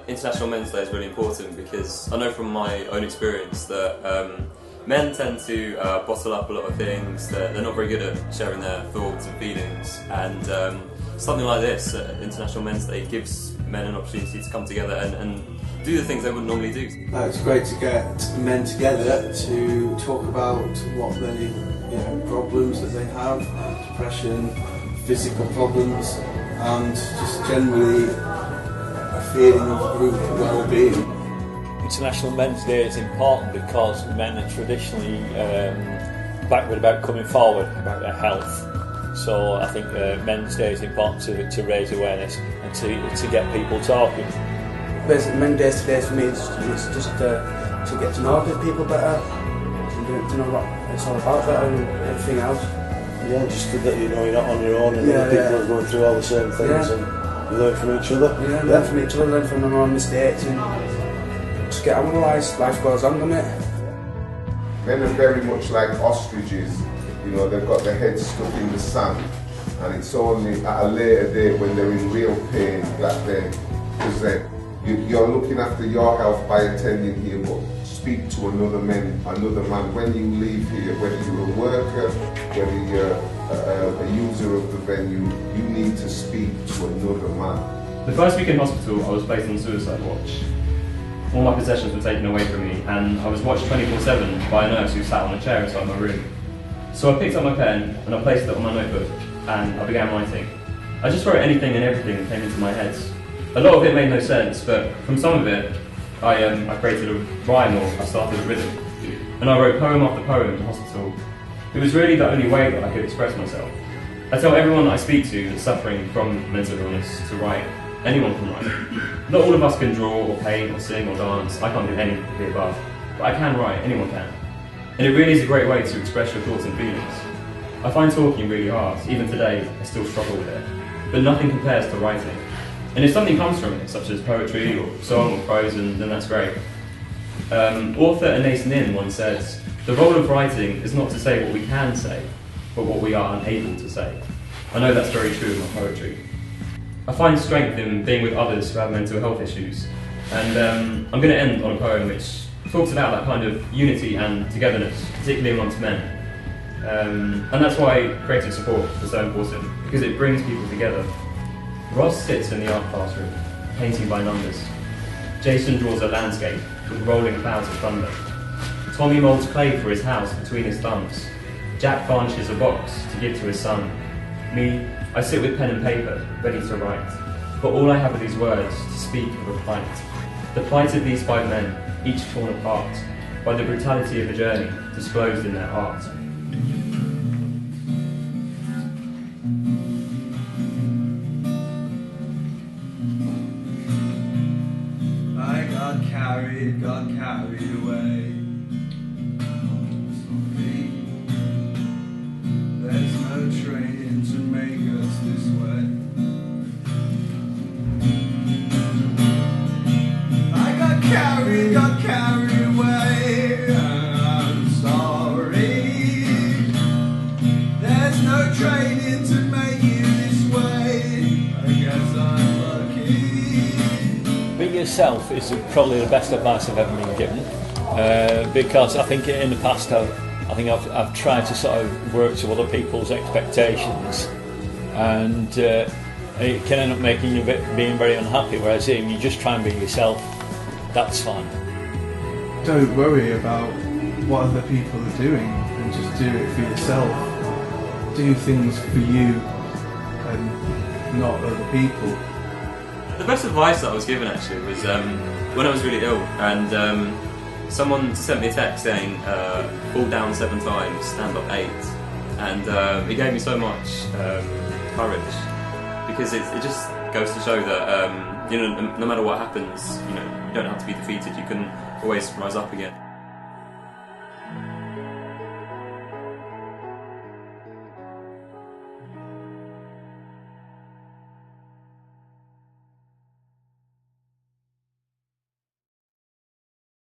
International Men's Day is really important because I know from my own experience that men tend to bottle up a lot of things. They're not very good at sharing their thoughts and feelings, and something like this, International Men's Day, gives men an opportunity to come together and do the things they wouldn't normally do. It's great to get men together to talk about what they, problems that they have, depression, physical problems, and just generally a feeling of group well-being. International Men's Day is important because men are traditionally backward about coming forward about their health. So I think Men's Day is important to raise awareness and to get people talking. Basically, Men's Day today for me is just to get to know people better, to know what it's all about better and everything else. Yeah, just that you're not on your own and people are going through all the same things and you learn from each other. Yeah, learn from each other, learn from their own mistakes and just get on with life goes on, doesn't it? Men are very much like ostriches, they've got their heads stuck in the sand, and it's only at a later date when they're in real pain that because you're looking after your health by attending here, but speak to another man when you leave here, whether you're a worker, whether you're a user of the venue, you need to speak to another man. The first week in hospital, I was placed on suicide watch. All my possessions were taken away from me, and I was watched 24/7 by a nurse who sat on a chair inside my room. So I picked up my pen and I placed it on my notebook and I began writing. I just wrote anything and everything that came into my head. A lot of it made no sense, but from some of it, I created a rhyme, or I started a rhythm. And I wrote poem after poem in hospital. It was really the only way that I could express myself. I tell everyone that I speak to that's suffering from mental illness to write. Anyone can write. Not all of us can draw or paint or sing or dance. I can't do any of the above. But I can write, anyone can. And it really is a great way to express your thoughts and feelings. I find talking really hard. Even today, I still struggle with it. But nothing compares to writing. And if something comes from it, such as poetry or song or prose, then that's great. Author Anais Nin once said, "The role of writing is not to say what we can say, but what we are unable to say." I know that's very true in my poetry. I find strength in being with others who have mental health issues. And I'm going to end on a poem which talks about that kind of unity and togetherness, particularly amongst men. And that's why creative support is so important, because it brings people together. Ross sits in the art classroom, painting by numbers. Jason draws a landscape with rolling clouds of thunder. Tommy moulds clay for his house between his thumbs. Jack varnishes a box to give to his son. Me, I sit with pen and paper, ready to write. But all I have are these words to speak of a plight. The plight of these 5 men, each torn apart by the brutality of a journey disclosed in their heart. Got carried away. Sorry, there's no train to make us this way. I got carried away. I'm sorry, there's no train to make you this way. I guess I'm lucky. Be yourself is probably the best advice I've ever been given, because I think in the past I've tried to sort of work to other people's expectations, and it can end up making you being very unhappy, whereas if you just try and be yourself, that's fine. Don't worry about what other people are doing and just do it for yourself. Do things for you and not other people. The best advice that I was given actually was when I was really ill, and someone sent me a text saying, "Fall down 7 times, stand up 8," and it gave me so much courage, because it just goes to show that no matter what happens, you don't have to be defeated. You can always rise up again.